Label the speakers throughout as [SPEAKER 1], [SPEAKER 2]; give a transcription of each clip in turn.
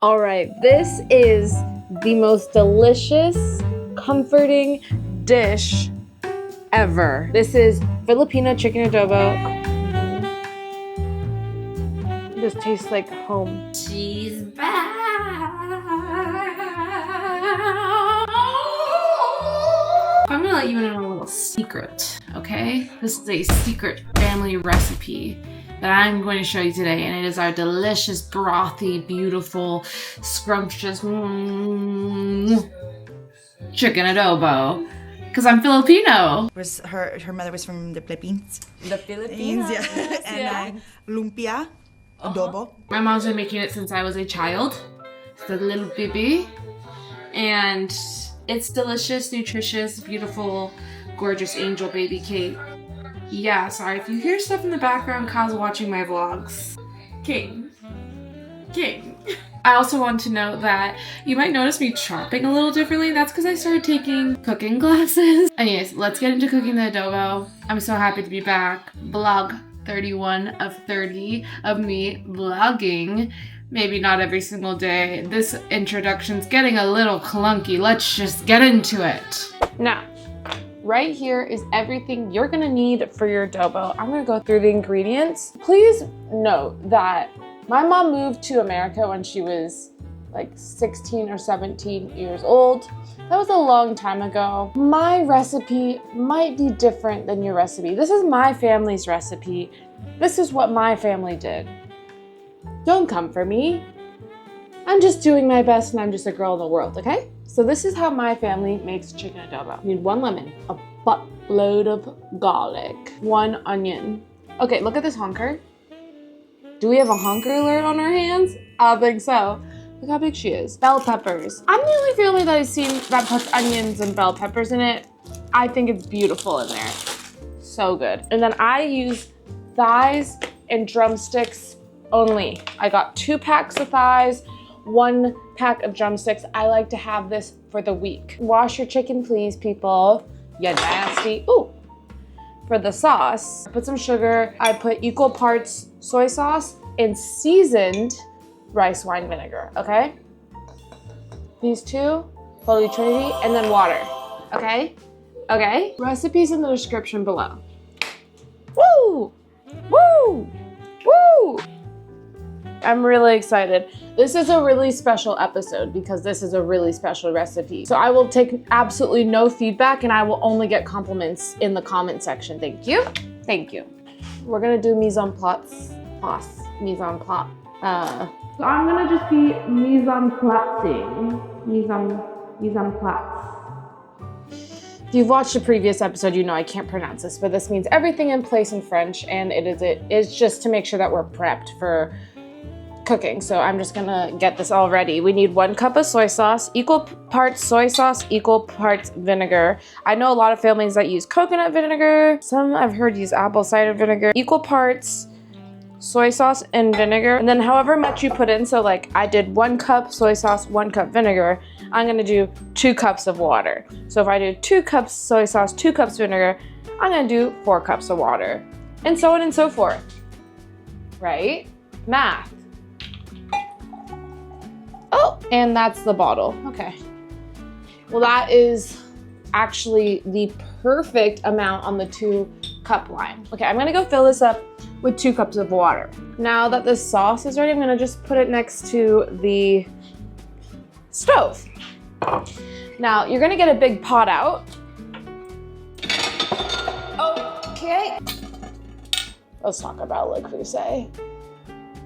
[SPEAKER 1] All right, this is the most delicious, comforting dish ever. This is Filipino chicken adobo. This tastes like home.
[SPEAKER 2] She's back. I'm gonna let you in on a little secret, okay? This is a secret family recipe that I'm going to show you today, and it is our delicious, brothy, beautiful, scrumptious chicken adobo. Because I'm Filipino.
[SPEAKER 3] Her mother was from the Philippines.
[SPEAKER 1] The Philippines,
[SPEAKER 3] yeah. And lumpia, adobo.
[SPEAKER 2] My mom's been making it since I was a child. It's a little baby. And it's delicious, nutritious, beautiful, gorgeous angel baby cake. Yeah, sorry if you hear stuff in the background, Kyle's watching my vlogs. King. I also want to note that you might notice me chopping a little differently. That's because I started taking cooking classes. Anyways, let's get into cooking the adobo. I'm so happy to be back. Vlog 31 of 30 of me vlogging. Maybe not every single day. This introduction's getting a little clunky. Let's just get into it.
[SPEAKER 1] Now, right here is everything you're gonna need for your adobo. I'm gonna go through the ingredients. Please note that my mom moved to America when she was like 16 or 17 years old. That was a long time ago. My recipe might be different than your recipe. This is my family's recipe. This is what my family did. Don't come for me. I'm just doing my best and I'm just a girl in the world, okay? So this is how my family makes chicken adobo. You need 1 lemon, a buttload of garlic, 1 onion. Okay, look at this honker. Do we have a honker alert on our hands? I don't think so. Look how big she is. Bell peppers. I'm the only family that I've seen that puts onions and bell peppers in it. I think it's beautiful in there. So good. And then I use thighs and drumsticks only. I got 2 packs of thighs, 1 pack of drumsticks. I like to have this for the week. Wash your chicken, please, people. You nasty. Ooh. For the sauce, I put some sugar. I put equal parts soy sauce and seasoned rice wine vinegar, okay? These 2, Holy Trinity, and then water, okay? Okay? Recipes in the description below. Woo! Woo! Woo! I'm really excited. This is a really special episode because this is a really special recipe. So I will take absolutely no feedback and I will only get compliments in the comment section. Thank you. Thank you. We're gonna do mise en place. Mise en place. So I'm gonna just be mise en placing. Mise en place. If you've watched the previous episode, you know I can't pronounce this, but this means everything in place in French, and it is just to make sure that we're prepped for cooking. So I'm just gonna get this all ready. We need 1 cup of soy sauce, equal parts soy sauce, equal parts vinegar. I know a lot of families that use coconut vinegar. Some I've heard use apple cider vinegar. Equal parts soy sauce and vinegar. And then however much you put in, so like I did 1 cup soy sauce, 1 cup vinegar, I'm gonna do 2 cups of water. So if I do 2 cups soy sauce, 2 cups vinegar, I'm gonna do 4 cups of water. And so on and so forth, right? Math. Oh, and that's the bottle, okay. Well, that is actually the perfect amount on the 2 cup line. Okay, I'm gonna go fill this up with 2 cups of water. Now that the sauce is ready, I'm gonna just put it next to the stove. Now, you're gonna get a big pot out. Okay. Let's talk about Le Creuset.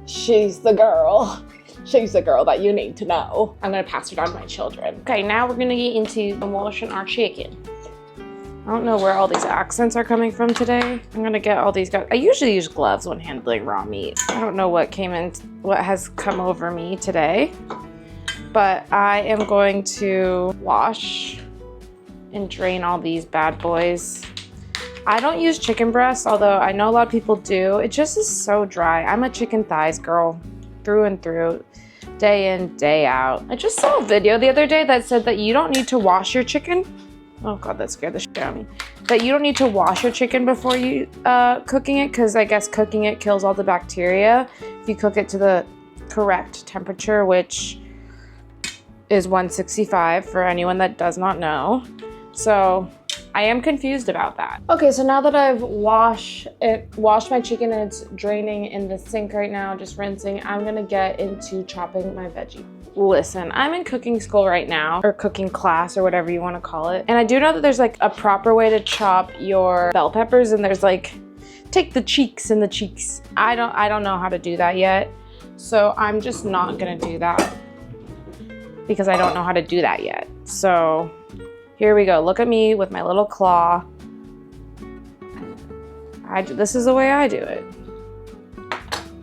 [SPEAKER 1] She's the girl. She's the girl that you need to know. I'm gonna pass it on to my children. Okay, now we're gonna get into washing our chicken. I don't know where all these accents are coming from today. I'm gonna get all these guys. I usually use gloves when handling raw meat. I don't know what has come over me today, but I am going to wash and drain all these bad boys. I don't use chicken breasts, although I know a lot of people do. It just is so dry. I'm a chicken thighs girl through and through, day in, day out. I just saw a video the other day that said that you don't need to wash your chicken. Oh God, that scared the shit out of me. That you don't need to wash your chicken before you cooking it, because I guess cooking it kills all the bacteria if you cook it to the correct temperature, which is $165 for anyone that does not know. So I am confused about that. Okay, so now that I've washed my chicken and it's draining in the sink right now, just rinsing, I'm gonna get into chopping my veggie. Listen, I'm in cooking school right now, or cooking class, or whatever you wanna call it. And I do know that there's like a proper way to chop your bell peppers, and there's like, take the cheeks and the cheeks. I don't know how to do that yet. So I'm just not gonna do that because I don't know how to do that yet. So here we go. Look at me with my little claw. This is the way I do it.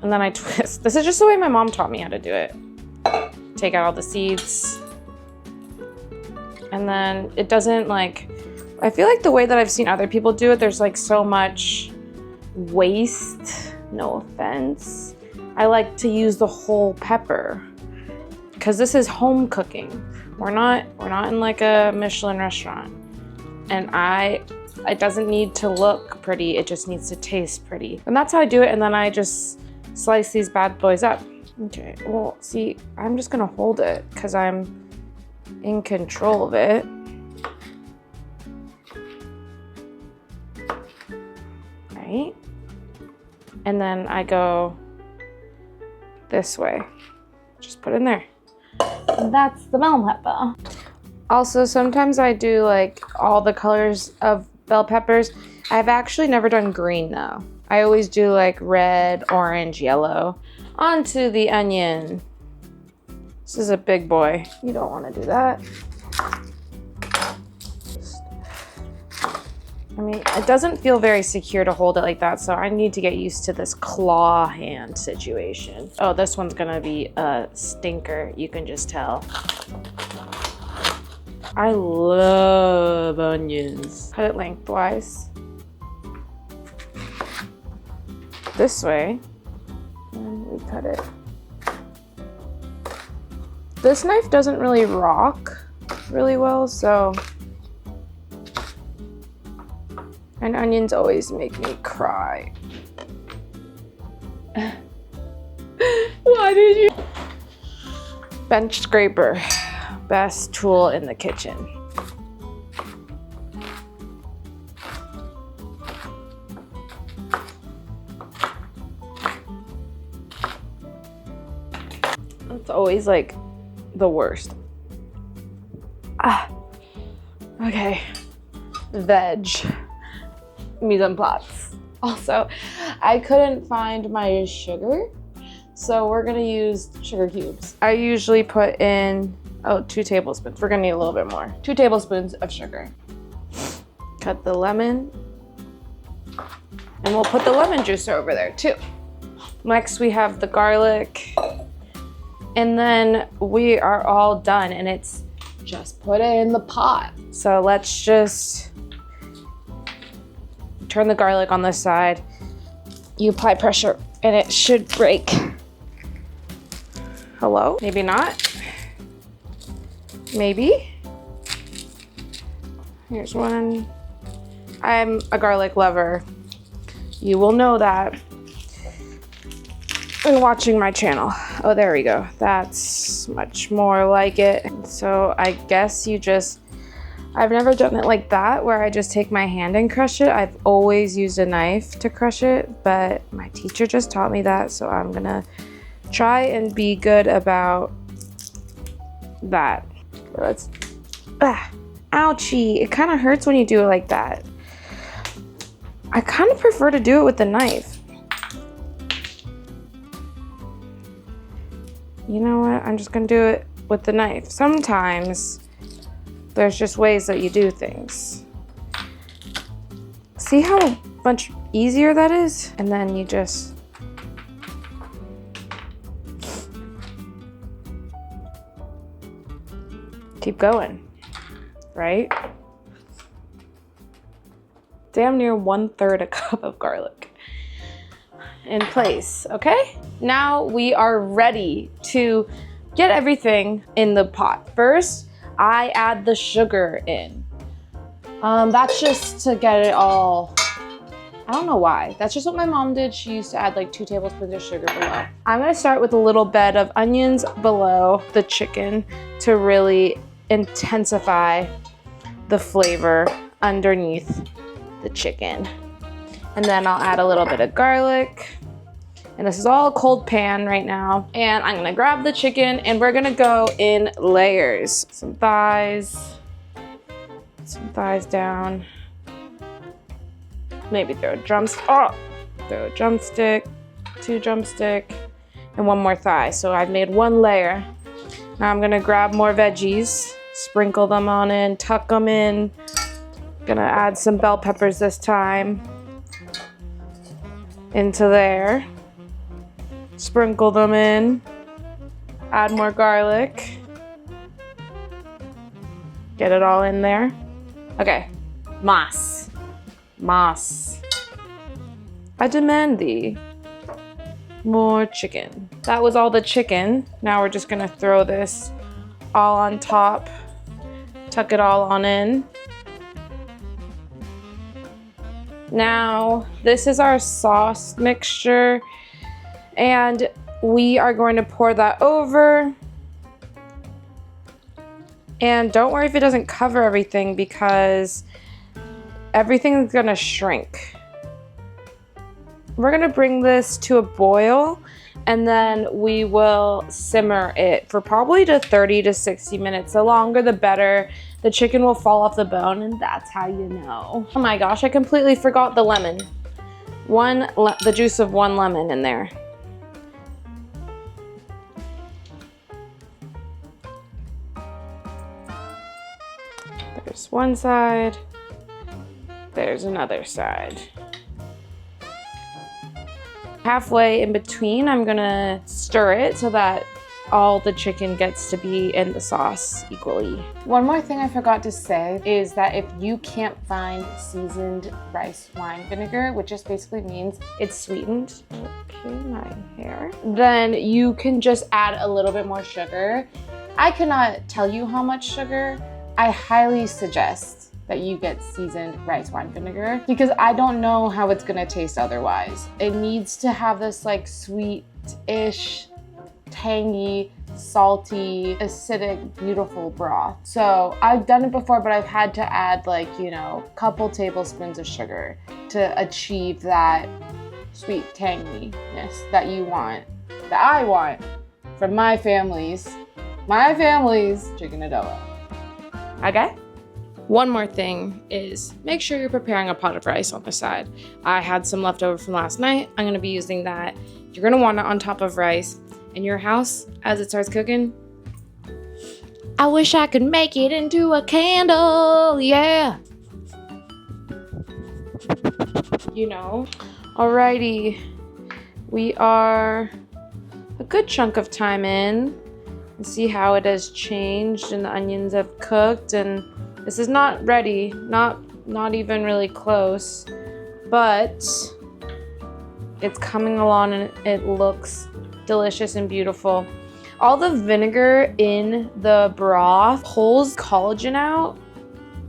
[SPEAKER 1] And then I twist. This is just the way my mom taught me how to do it. Take out all the seeds. And then it doesn't like, I feel like the way that I've seen other people do it, there's like so much waste. No offense. I like to use the whole pepper because this is home cooking. We're not in like a Michelin restaurant. And it doesn't need to look pretty, it just needs to taste pretty. And that's how I do it, and then I just slice these bad boys up. Okay, well, see, I'm just gonna hold it because I'm in control of it. Right? And then I go this way. Just put it in there. That's the bell pepper. Also, sometimes I do like all the colors of bell peppers. I've actually never done green though. I always do like red, orange, yellow. Onto the onion. This is a big boy. You don't want to do that. I mean, it doesn't feel very secure to hold it like that, so I need to get used to this claw hand situation. Oh, this one's gonna be a stinker, you can just tell. I love onions. Cut it lengthwise. This way, and we cut it. This knife doesn't really rock really well, so. And onions always make me cry. Why did you? Bench scraper, best tool in the kitchen. It's always like the worst. Okay, veg. Mise en place. Also, I couldn't find my sugar, so we're gonna use sugar cubes. I usually put in, 2 tablespoons. We're gonna need a little bit more. 2 tablespoons of sugar. Cut the lemon, and we'll put the lemon juice over there too. Next, we have the garlic, and then we are all done, and it's just put it in the pot. So let's just turn the garlic on this side. You apply pressure and it should break. Hello? Maybe not. Maybe. Here's one. I'm a garlic lover. You will know that in watching my channel. Oh, there we go. That's much more like it. So I guess you just, I've never done it like that where I just take my hand and crush it. I've always used a knife to crush it, but my teacher just taught me that, so I'm gonna try and be good about that. Let's, ouchie, it kind of hurts when you do it like that. I kind of prefer to do it with the knife. You know what, I'm just gonna do it with the knife. Sometimes there's just ways that you do things. See how much easier that is? And then you just keep going, right? Damn near 1/3 a cup of garlic in place, okay? Now we are ready to get everything in the pot. First, I add the sugar in. That's just to get it all, I don't know why. That's just what my mom did. She used to add like 2 tablespoons of sugar below. I'm gonna start with a little bed of onions below the chicken to really intensify the flavor underneath the chicken. And then I'll add a little bit of garlic. And this is all a cold pan right now. And I'm gonna grab the chicken and we're gonna go in layers. Some thighs down. Maybe throw a drumstick, throw a drumstick, 2 drumstick, and 1 more thigh. So I've made 1 layer. Now I'm gonna grab more veggies, sprinkle them on in, tuck them in. Gonna add some bell peppers this time into there. Sprinkle them in, add more garlic. Get it all in there. Okay, mas. I demand thee. More chicken. That was all the chicken. Now we're just gonna throw this all on top. Tuck it all on in. Now, this is our sauce mixture, and we are going to pour that over. And don't worry if it doesn't cover everything, because everything's gonna shrink. We're gonna bring this to a boil, and then we will simmer it for probably 30 to 60 minutes. The longer the better. The chicken will fall off the bone, and that's how you know. Oh my gosh, I completely forgot the lemon. The juice of 1 lemon in there. There's one side. There's another side. Halfway in between, I'm gonna stir it so that all the chicken gets to be in the sauce equally. One more thing I forgot to say is that if you can't find seasoned rice wine vinegar, which just basically means it's sweetened, okay, my hair, then you can just add a little bit more sugar. I cannot tell you how much sugar. I highly suggest that you get seasoned rice wine vinegar, because I don't know how it's gonna taste otherwise. It needs to have this like sweet-ish, tangy, salty, acidic, beautiful broth. So I've done it before, but I've had to add like, you know, a couple tablespoons of sugar to achieve that sweet tanginess that you want, that I want from my family's chicken adobo. Okay? One more thing is make sure you're preparing a pot of rice on the side. I had some left over from last night. I'm gonna be using that. You're gonna want it on top of rice. In your house, as it starts cooking, I wish I could make it into a candle, yeah. You know. Alrighty, we are a good chunk of time in. And see how it has changed and the onions have cooked, and this is not ready, not even really close, but it's coming along and it looks delicious and beautiful. All the vinegar in the broth pulls collagen out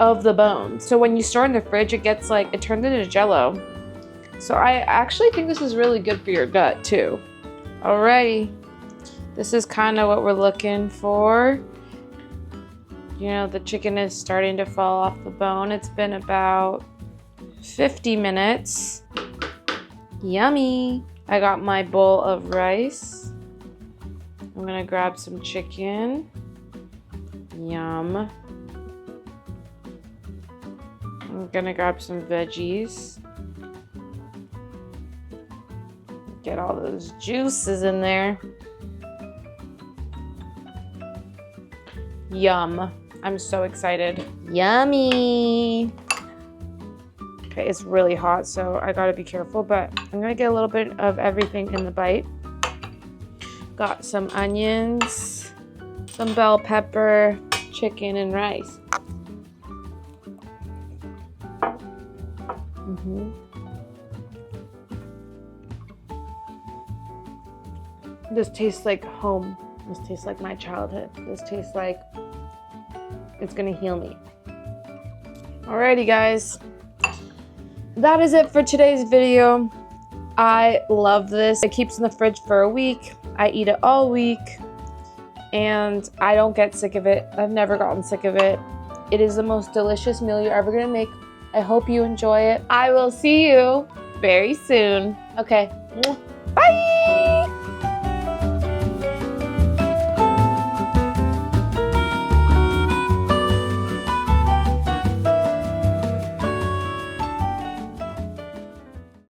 [SPEAKER 1] of the bones. So when you store in the fridge, it turns into jello. So I actually think this is really good for your gut too. Alrighty, this is kind of what we're looking for. You know, the chicken is starting to fall off the bone. It's been about 50 minutes. Yummy. I got my bowl of rice. I'm gonna grab some chicken. Yum. I'm gonna grab some veggies. Get all those juices in there. Yum. I'm so excited. Yummy. Okay, it's really hot, so I gotta be careful, but I'm gonna get a little bit of everything in the bite. Got some onions, some bell pepper, chicken, and rice. This tastes like home. This tastes like my childhood. This tastes like it's gonna heal me. Alrighty, guys. That is it for today's video. I love this. It keeps in the fridge for a week. I eat it all week. and I don't get sick of it. I've never gotten sick of it. It is the most delicious meal you're ever gonna make. I hope you enjoy it. I will see you very soon. Okay, bye.